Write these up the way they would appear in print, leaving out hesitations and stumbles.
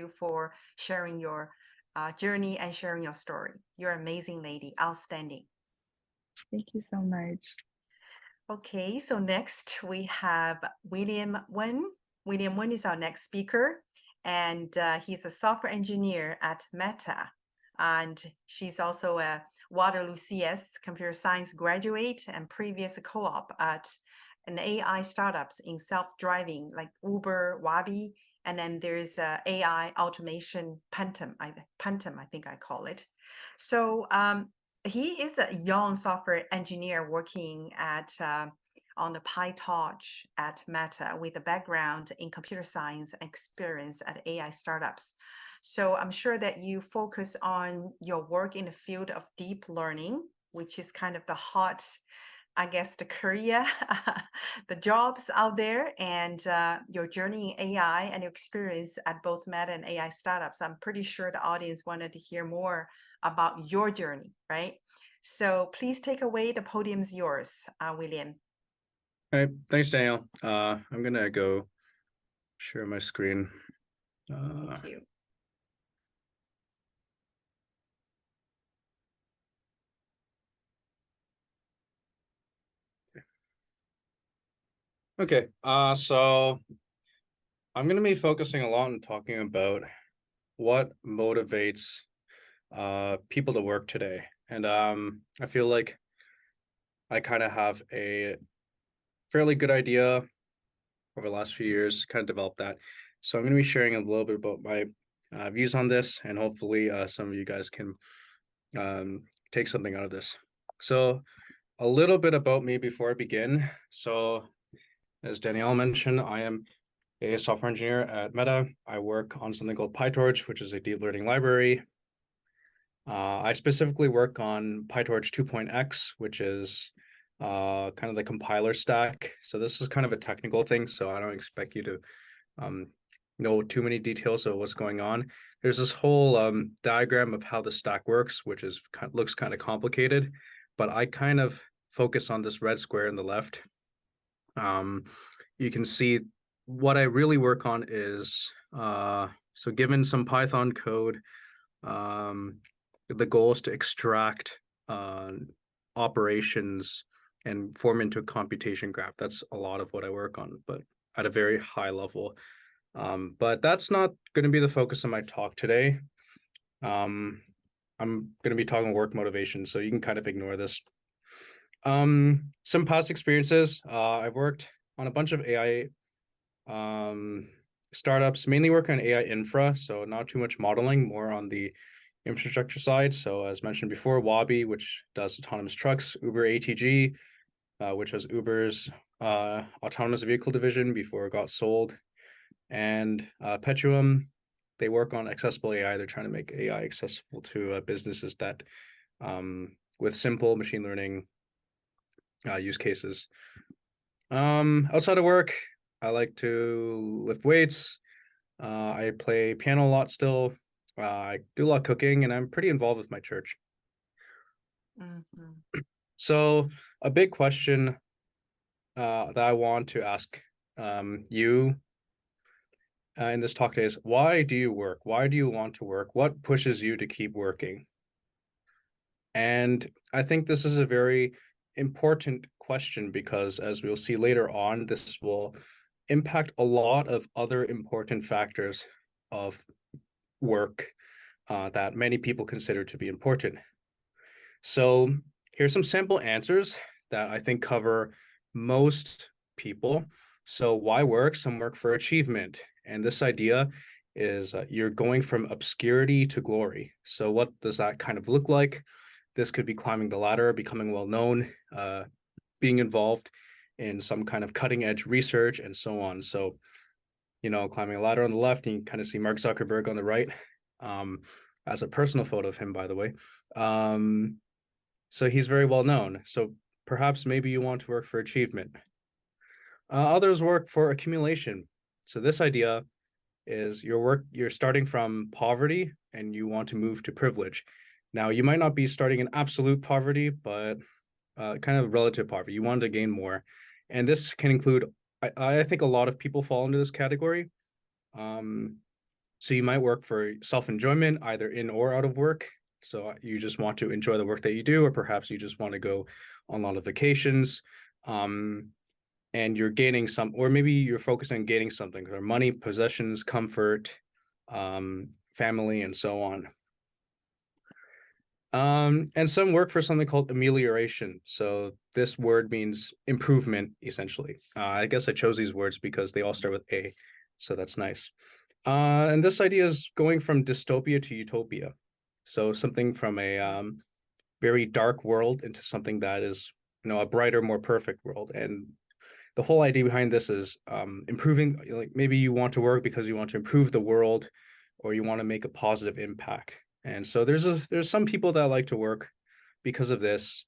you for sharing your journey and sharing your story. You're an amazing lady, outstanding. Thank you so much. Okay, so next we have William Wen. William Wen is our next speaker, and he's a software engineer at Meta. And she's also a Waterloo CS computer science graduate and previous co-op at an AI startups in self-driving like Uber, Wabi, and then there's AI automation Pantom, I think I call it. So he is a young software engineer working at on the PyTorch at Meta with a background in computer science and experience at AI startups. So I'm sure that you focus on your work in the field of deep learning, which is kind of the hot, I guess, the career, the jobs out there, and your journey in AI and your experience at both Meta and AI startups. I'm pretty sure the audience wanted to hear more about your journey, right? So please take away. The podium's yours, William. All right, thanks, Daniel. I'm gonna go share my screen. Thank you. Okay, so I'm gonna be focusing a lot on talking about what motivates people to work today. And I feel like I kind of have a fairly good idea over the last few years, kind of developed that. So I'm going to be sharing a little bit about my views on this, and hopefully some of you guys can take something out of this. So a little bit about me before I begin. So as Danielle mentioned, I am a software engineer at Meta. I work on something called PyTorch, which is a deep learning library. I specifically work on PyTorch 2.x, which is kind of the compiler stack. So this is kind of a technical thing, so I don't expect you to know too many details of what's going on. There's this whole diagram of how the stack works, which is looks kind of complicated, but I kind of focus on this red square in the left. You can see what I really work on is, so given some Python code, the goal is to extract operations and form into a computation graph. That's a lot of what I work on, but at a very high level. But that's not going to be the focus of my talk today. I'm going to be talking work motivation, so you can kind of ignore this. Some past experiences. I've worked on a bunch of AI startups, mainly work on AI infra, so not too much modeling, more on the infrastructure side. So as mentioned before, Wabi, which does autonomous trucks, Uber ATG, which was Uber's autonomous vehicle division before it got sold, and Petuum, they work on accessible AI. They're trying to make AI accessible to businesses that with simple machine learning use cases. Outside of work, I like to lift weights. I play piano a lot still. I do a lot of cooking, and I'm pretty involved with my church. Mm-hmm. So a big question that I want to ask you in this talk today is, why do you work? Why do you want to work? What pushes you to keep working? And I think this is a very important question because, as we'll see later on, this will impact a lot of other important factors of work that many people consider to be important. So here's some sample answers that I think cover most people. So why work? Some work for achievement. And this idea is you're going from obscurity to glory. So what does that kind of look like? This could be climbing the ladder, becoming well-known, being involved in some kind of cutting edge research and so on. So, you know, climbing a ladder on the left, and you kind of see Mark Zuckerberg on the right, as a personal photo of him, by the way. So he's very well known. So perhaps maybe you want to work for achievement. Others work for accumulation. So this idea is you're starting from poverty and you want to move to privilege. Now, you might not be starting in absolute poverty, but kind of relative poverty. You want to gain more. And this can include, I think a lot of people fall into this category. So you might work for self-enjoyment, either in or out of work. So you just want to enjoy the work that you do, or perhaps you just want to go on a lot of vacations. And you're gaining some, or maybe you're focusing on gaining something, or money, possessions, comfort, family, and so on. And some work for something called amelioration. So this word means improvement, essentially. I guess I chose these words because they all start with A, so that's nice. And this idea is going from dystopia to utopia. So something from a very dark world into something that is, a brighter, more perfect world. And the whole idea behind this is improving, like maybe you want to work because you want to improve the world, or you want to make a positive impact. And so there's some people that like to work because of this,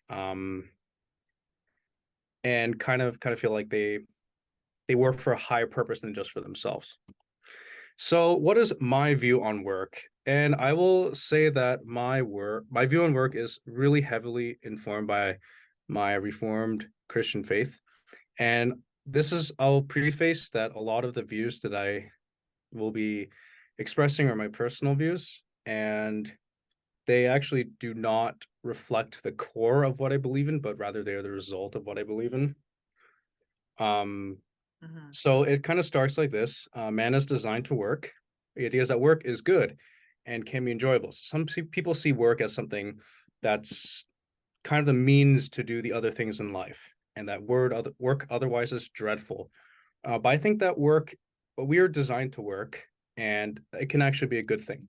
and kind of feel like they work for a higher purpose than just for themselves. So what is my view on work? And I will say that my view on work is really heavily informed by my Reformed Christian faith. And I'll preface that a lot of the views that I will be expressing are my personal views, and they actually do not reflect the core of what I believe in, but rather they are the result of what I believe in. So it kind of starts like this. Man is designed to work. The idea is that work is good and can be enjoyable. So some people see work as something that's kind of the means to do the other things in life, and that work otherwise is dreadful. But I think that we are designed to work, and it can actually be a good thing.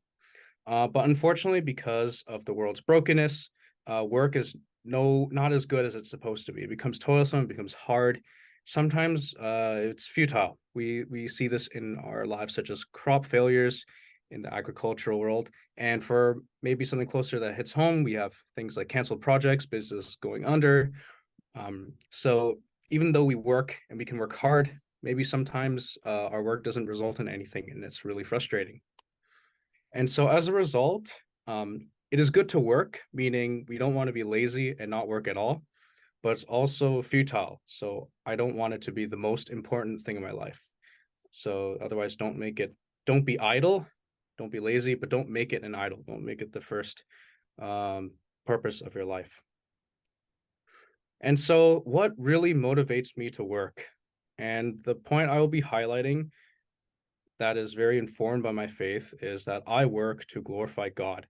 But unfortunately, because of the world's brokenness, work is not as good as it's supposed to be. It becomes toilsome, it becomes hard. Sometimes it's futile. We see this in our lives, such as crop failures in the agricultural world. And for maybe something closer that hits home, we have things like canceled projects, business going under. So even though we work and we can work hard, maybe sometimes our work doesn't result in anything, and it's really frustrating. And so as a result, it is good to work, meaning we don't want to be lazy and not work at all, but it's also futile. So I don't want it to be the most important thing in my life. So otherwise, don't be idle, don't be lazy, but don't make it an idol. Don't make it the first purpose of your life. And so what really motivates me to work? And the point I will be highlighting that is very informed by my faith is that I work to glorify God.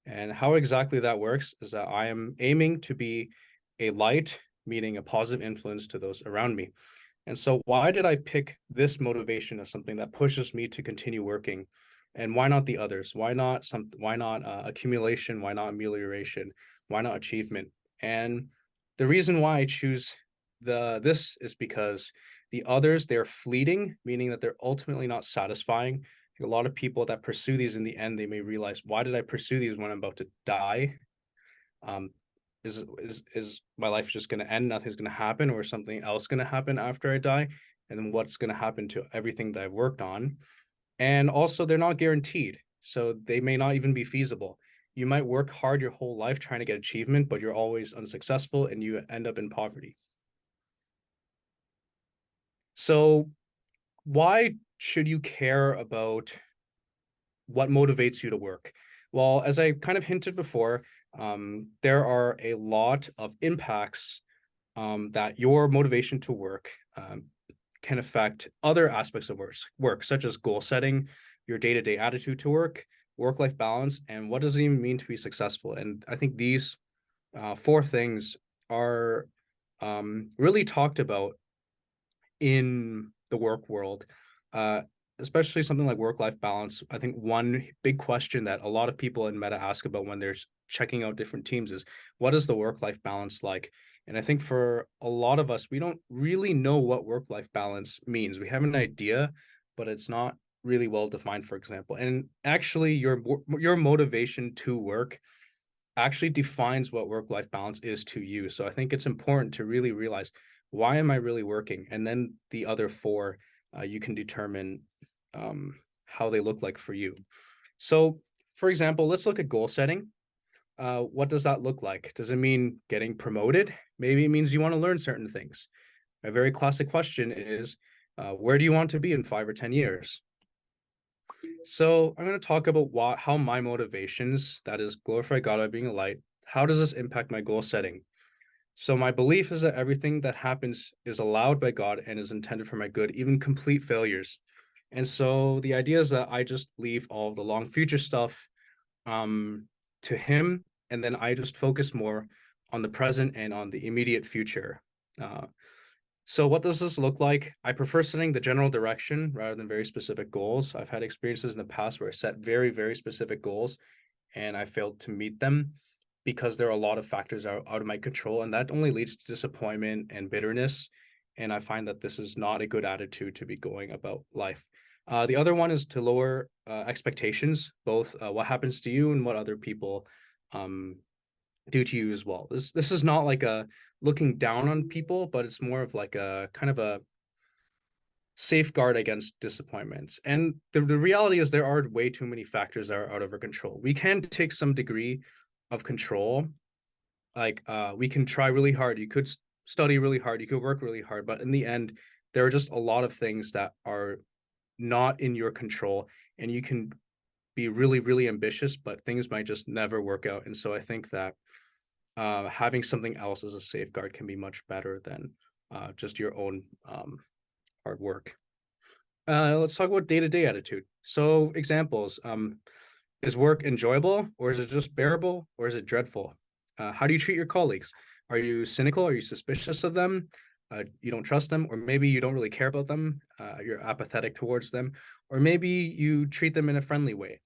And how exactly that works is that I am aiming to be a light, meaning a positive influence to those around me. And so why did I pick this motivation as something that pushes me to continue working? And why not the others? Why not accumulation? Why not amelioration? Why not achievement? And the reason why I choose this is because the others, they're fleeting, meaning that they're ultimately not satisfying. A lot of people that pursue these in the end, they may realize, why did I pursue these when I'm about to die? Is my life just going to end? Nothing's going to happen, or something else going to happen after I die? And then what's going to happen to everything that I've worked on? And also, they're not guaranteed, so they may not even be feasible. You might work hard your whole life trying to get achievement, but you're always unsuccessful and you end up in poverty. So why should you care about what motivates you to work? Well, as I kind of hinted before, there are a lot of impacts that your motivation to work can affect other aspects of work, such as goal setting, your day-to-day attitude to work-life balance, and what does it even mean to be successful. And I think these 4 things are really talked about in the work world, especially something like work-life balance. I think one big question that a lot of people in Meta ask about when they're checking out different teams is, what is the work-life balance like? And I think for a lot of us, we don't really know what work-life balance means. We have an idea, but it's not really well defined, for example. And actually, your motivation to work actually defines what work-life balance is to you. So I think it's important to really realize, why am I really working? And then the other 4, you can determine how they look like for you. So, for example, let's look at goal setting. What does that look like? Does it mean getting promoted? Maybe it means you want to learn certain things. A very classic question is, where do you want to be in 5 or 10 years? So I'm going to talk about how my motivations, that is glorify God by being a light, how does this impact my goal setting? So my belief is that everything that happens is allowed by God and is intended for my good, even complete failures. And so the idea is that I just leave all of the long future stuff um, to Him, and then I just focus more on the present and on the immediate future. Uh, so what does this look like? I prefer setting the general direction rather than very specific goals. I've had experiences in the past where I set very, very specific goals and I failed to meet them because there are a lot of factors out of my control, and that only leads to disappointment and bitterness. And I find that this is not a good attitude to be going about life. The other one is to lower expectations, both what happens to you and what other people um, do to you as well. This is not like a looking down on people, but it's more of like a kind of a safeguard against disappointments. And the reality is there are way too many factors that are out of our control. We can take some degree of control. Like we can try really hard. You could study really hard. You could work really hard. But in the end, there are just a lot of things that are not in your control. And you can be really, really ambitious, but things might just never work out. And so I think that having something else as a safeguard can be much better than just your own hard work. Let's talk about day-to-day attitude. So examples, is work enjoyable, or is it just bearable, or is it dreadful? How do you treat your colleagues? Are you cynical? Are you suspicious of them? You don't trust them, or maybe you don't really care about them. You're apathetic towards them, or maybe you treat them in a friendly way.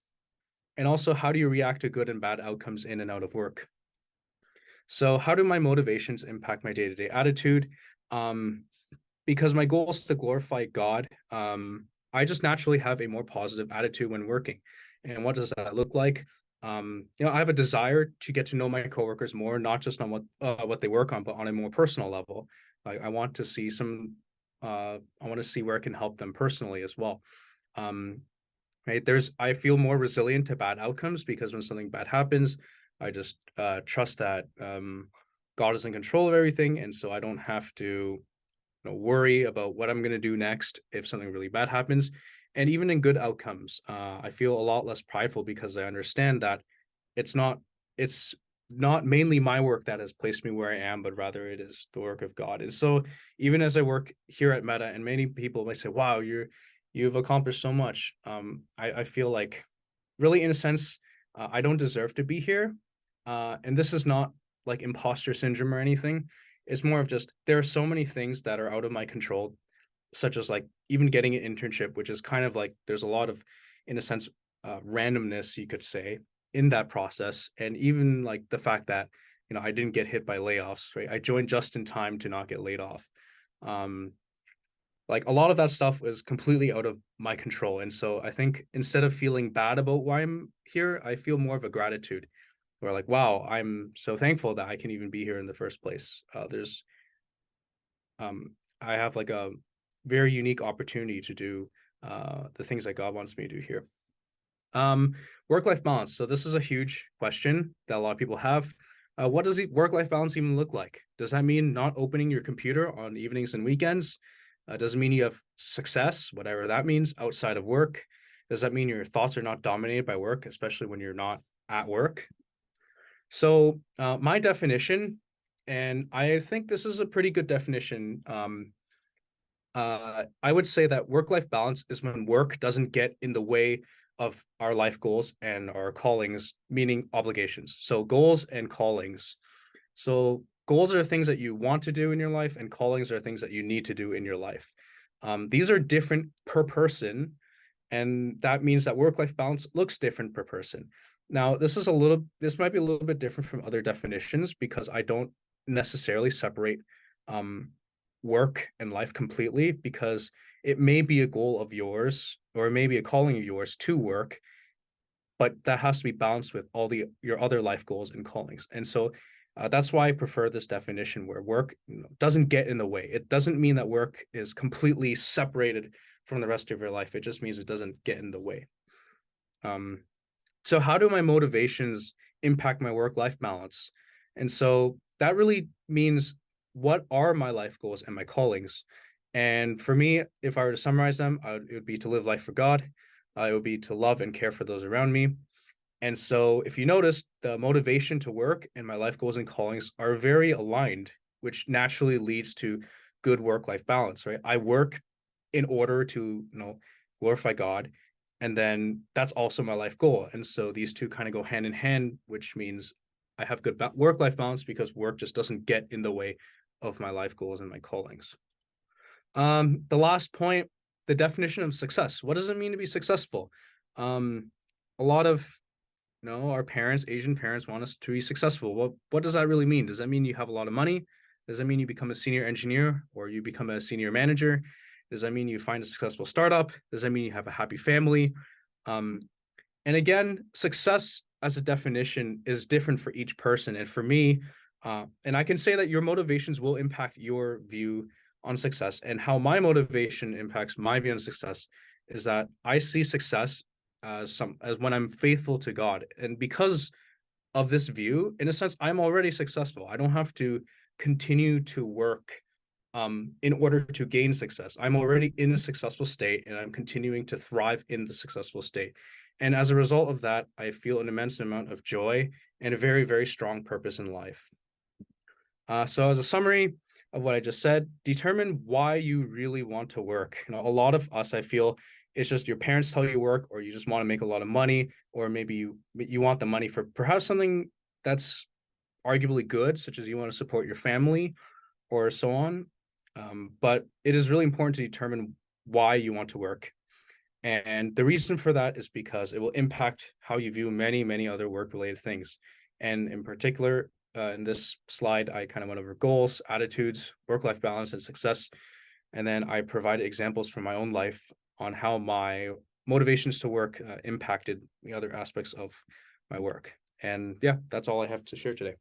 And also, how do you react to good and bad outcomes in and out of work? So how do my motivations impact my day-to-day attitude? Because my goal is to glorify God, I just naturally have a more positive attitude when working. And what does that look like? I have a desire to get to know my coworkers more, not just on what they work on, but on a more personal level. I want to see I want to see where I can help them personally as well. Right? I feel more resilient to bad outcomes because when something bad happens, I just trust that God is in control of everything, and so I don't have to worry about what I'm going to do next if something really bad happens. And even in good outcomes, I feel a lot less prideful because I understand that it's not mainly my work that has placed me where I am, but rather it is the work of God. And so even as I work here at Meta, and many people may say, wow, you've accomplished so much. I feel like really, in a sense, I don't deserve to be here. And this is not like imposter syndrome or anything. It's more of just there are so many things that are out of my control, such as like even getting an internship, which is kind of like there's a lot of, in a sense, randomness, you could say, in that process. And even like the fact that, I didn't get hit by layoffs, right? I joined just in time to not get laid off. Like a lot of that stuff was completely out of my control. And so I think instead of feeling bad about why I'm here, I feel more of a gratitude where like, wow, I'm so thankful that I can even be here in the first place. I have like a very unique opportunity to do the things that God wants me to do here. Work-life balance. So this is a huge question that a lot of people have. What does work-life balance even look like? Does that mean not opening your computer on evenings and weekends? Does it mean you have success, whatever that means, outside of work? Does that mean your thoughts are not dominated by work, especially when you're not at work? So my definition, and I think this is a pretty good definition, I would say that work-life balance is when work doesn't get in the way of our life goals and our callings, meaning obligations. So goals and callings. So goals are things that you want to do in your life, and callings are things that you need to do in your life. These are different per person, and that means that work-life balance looks different per person. Now, this might be a little bit different from other definitions because I don't necessarily separate work and life completely, because it may be a goal of yours or it may be a calling of yours to work, but that has to be balanced with all your other life goals and callings. And so that's why I prefer this definition where work doesn't get in the way. It doesn't mean that work is completely separated from the rest of your life. It just means it doesn't get in the way. So how do my motivations impact my work-life balance? And so that really means, what are my life goals and my callings? And for me, if I were to summarize them, it would be to live life for God, it would be to love and care for those around me. And so if you notice, the motivation to work and my life goals and callings are very aligned, which naturally leads to good work-life balance, right? I work in order to, glorify God. And then that's also my life goal. And so these two kind of go hand in hand, which means I have good work-life balance because work just doesn't get in the way of my life goals and my callings. The last point, the definition of success. What does it mean to be successful? A lot of our parents, Asian parents, want us to be successful. What does that really mean? Does that mean you have a lot of money? Does that mean you become a senior engineer or you become a senior manager? Does that mean you find a successful startup? Does that mean you have a happy family? And again, success as a definition is different for each person. And for me, and I can say that your motivations will impact your view on success, and how my motivation impacts my view on success is that I see success as when I'm faithful to God. And because of this view, in a sense, I'm already successful. I don't have to continue to work in order to gain success. I'm already in a successful state and I'm continuing to thrive in the successful state. And as a result of that, I feel an immense amount of joy and a very, very strong purpose in life. So as a summary of what I just said, determine why you really want to work. A lot of us, I feel, it's just your parents tell you work, or you just want to make a lot of money, or maybe you want the money for perhaps something that's arguably good, such as you want to support your family or so on. But it is really important to determine why you want to work. And the reason for that is because it will impact how you view many, many other work-related things. And in particular, in this slide, I kind of went over goals, attitudes, work-life balance, and success. And then I provided examples from my own life on how my motivations to work impacted the other aspects of my work. And yeah, that's all I have to share today.